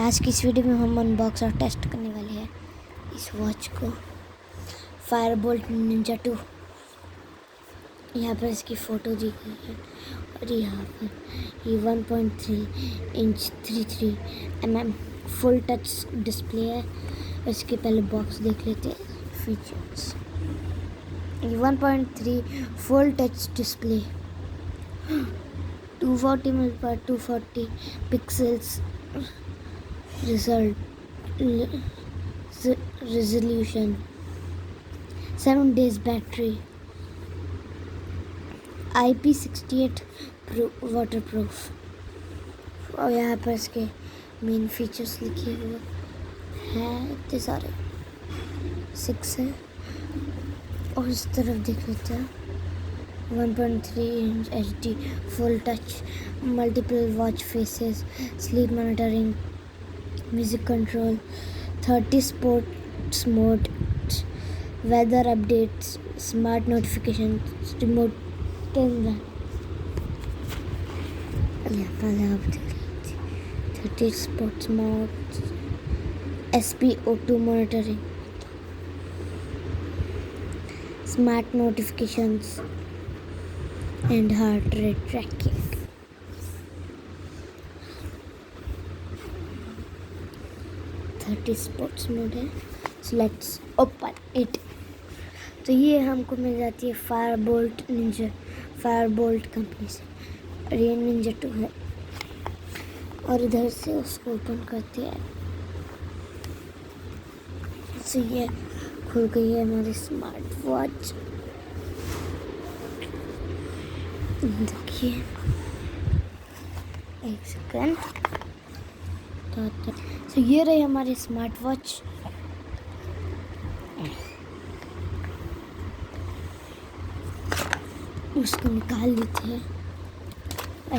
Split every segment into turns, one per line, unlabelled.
आज की इस वीडियो में हम अनबॉक्स और टेस्ट करने वाले हैं इस वॉच को, बोल्ट निंजा 2। यहाँ पर इसकी फ़ोटो दी गई है और यहाँ पर ये 1.3 inch 33 mm full touch display है। इसके पहले बॉक्स देख लेते हैं फीचर्स। ये 1.3 फुल टच डिस्प्ले, 240 mil पर 240 pixels resolution, 7 days battery, IP68 waterproof। और यहाँ पर इसके मेन फीचर्स लिखे हुए हैं, इतने सारे 6 है। और इस तरफ देख लेते हैं 1.3 inch HD full touch, multiple watch faces, sleep monitoring, music control, 30 sports mode, weather updates, smart notifications, remote camera। यहाँ पर आप देख लीजिए 30 sports mode, SpO2 monitoring, smart notifications and heart rate tracking। Sports mode है। So let's open it. तो ये हमको मिल जाती है फायर बोल्ट कंपनी से, और ये निंजा 2 है। और इधर से उसको ओपन करते हैं। सो ये खुल गई है हमारी स्मार्ट वॉच। देखिए, एक सेकंड। तो ये रही हमारी स्मार्ट वॉच। उसको निकाल लेते हैं।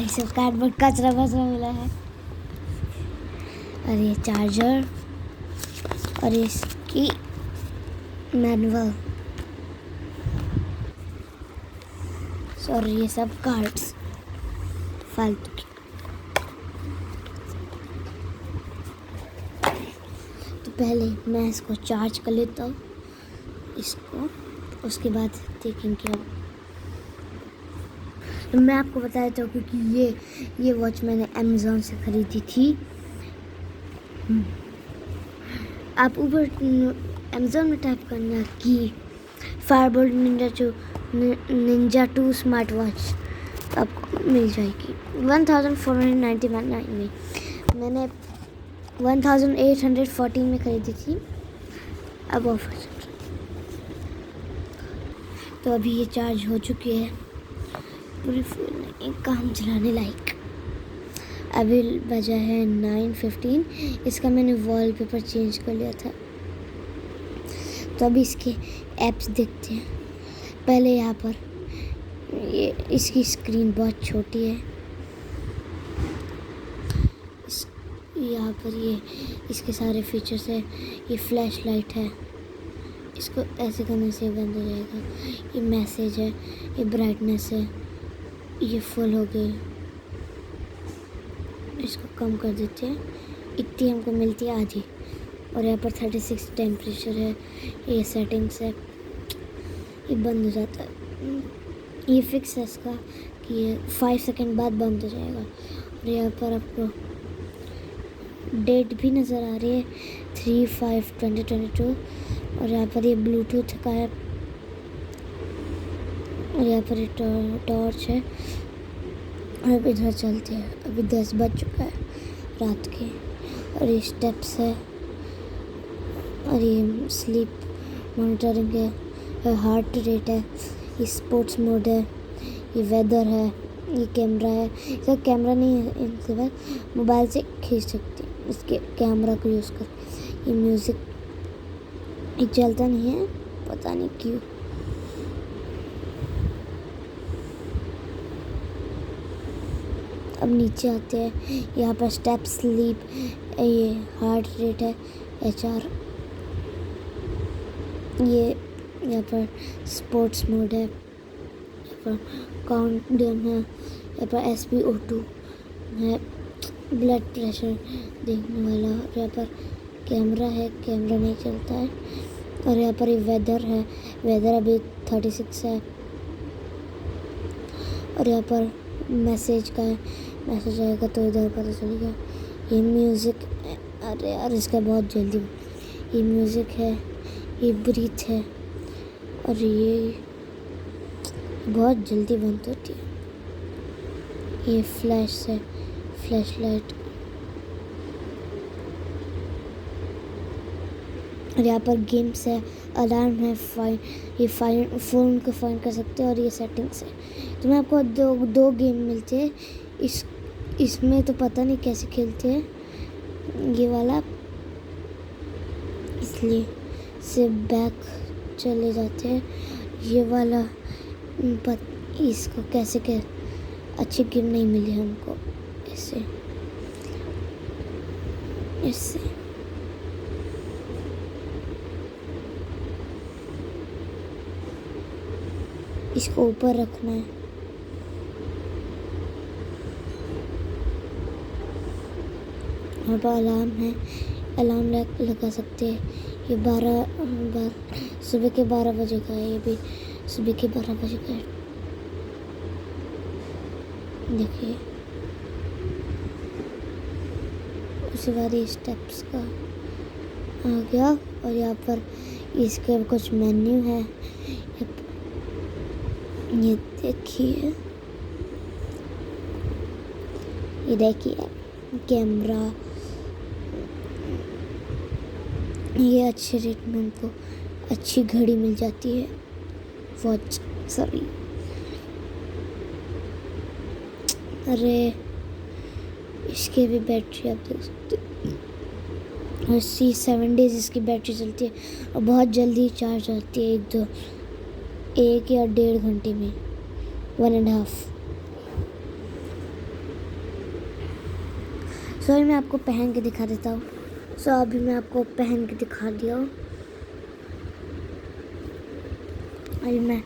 ऐसे कार्डबोर्ड कचरा बचरा मिला है। और ये चार्जर और इसकी मैनुअल और ये सब कार्ड्स फालतू की। तो पहले मैं इसको चार्ज कर लेता हूँ इसको, उसके बाद देखेंगे। अब तो मैं आपको बता देता हूँ, क्योंकि ये वॉच मैंने अमेज़ॉन से ख़रीदी थी। आप ऊपर अमेज़ॉन में टाइप करना कि फायरबोल्ट निंजा 2 स्मार्ट वॉच, तो आपको मिल जाएगी 1499 में। मैंने 1814 में ख़रीदी थी, अब ऑफर चल रहा है। तो अभी ये चार्ज हो चुकी है पूरी फुल, काम चलाने लायक। अभी बजा है 9:15। इसका मैंने वॉलपेपर चेंज कर लिया था। तो अभी इसके ऐप्स देखते हैं। पहले यहाँ पर ये इसकी स्क्रीन बहुत छोटी है। यहाँ पर ये इसके सारे फीचर्स है। ये फ्लैश लाइट है, इसको ऐसे करने से बंद हो जाएगा। ये मैसेज है, ये ब्राइटनेस है, ये फुल हो गई। इसको कम कर देते हैं, इतनी हमको मिलती है आधी। और यहाँ पर 36 टेम्परेचर है, ये सेटिंग्स है, ये बंद हो जाता है। ये फिक्स है इसका कि ये 5 सेकंड बाद बंद हो जाएगा। और यहाँ पर आपको डेट भी नज़र आ रही है 3/5/2022। और यहाँ पर ये ब्लूटूथ का है। और यहाँ पर ये टॉर्च है। और अब इधर चलते हैं। अभी 10 बज चुका है रात के। और ये स्टेप्स है, और ये स्लीप मॉनिटरिंग है, हार्ट रेट है, ये स्पोर्ट्स मोड है, ये वेदर है, ये कैमरा है। इसका कैमरा नहीं है, इनसे बस मोबाइल से खींच सकते हैं इसके कैमरा को यूज़ कर। ये म्यूज़िक ये चलता नहीं है, पता नहीं क्यों। अब नीचे आते हैं। यहाँ पर स्टेप, स्लीप, ये हार्ट रेट है, HR, ये यहाँ पर स्पोर्ट्स मोड है, यहाँ पर काउंटडाउन है, यहाँ पर SpO2 है, ब्लड प्रेशर देखने वाला। और यहाँ पर कैमरा है, कैमरा नहीं चलता है। और यहाँ पर वेदर है, वेदर अभी 36 है। और यहाँ पर मैसेज का है, मैसेज आएगा तो इधर पता चलेगा। ये म्यूज़िक, अरे यार इसका बहुत जल्दी, ये म्यूज़िक है, ये ब्रीथ है, और ये बहुत जल्दी बंद होती है। ये फ्लैश है, फ्लैश लाइट। और यहाँ पर गेम्स है, अलार्म है, ये फ़ोन को फाइंड कर सकते हैं। और ये सेटिंग्स है। तो मैं आपको दो गेम मिलते हैं। इसमें तो पता नहीं कैसे खेलते हैं ये वाला, इसलिए से बैक चले जाते हैं। ये वाला इसको कैसे अच्छी गेम नहीं मिली हमको। ऐसे इसको ऊपर रखना है। यहाँ पर अलार्म है, अलार्म लगा सकते हैं। ये 12 सुबह के 12 बजे का है। ये भी सुबह के 12 बजे का है। देखिए उसके बाद ये स्टेप्स का आ गया। और यहाँ पर इसके कुछ मेन्यू है, ये देखिए, ये देखिए कैमरा। ये अच्छे रेट में हमको अच्छी घड़ी मिल जाती है, वॉच, सॉरी। अरे इसके भी बैटरी आप देख सकते हो, और 7 डेज इसकी बैटरी चलती है। और बहुत जल्दी चार्ज होती है, 1 या 1.5 घंटे में, 1.5। सॉरी मैं आपको पहन के दिखा देता हूँ। अभी मैं आपको पहन के दिखा दिया हूँ। अभी मैं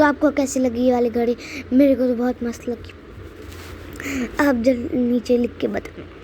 आपको कैसी लगी ये वाली घड़ी? मेरे को तो बहुत मस्त लगी। आप जल्दी नीचे लिख के बताएं।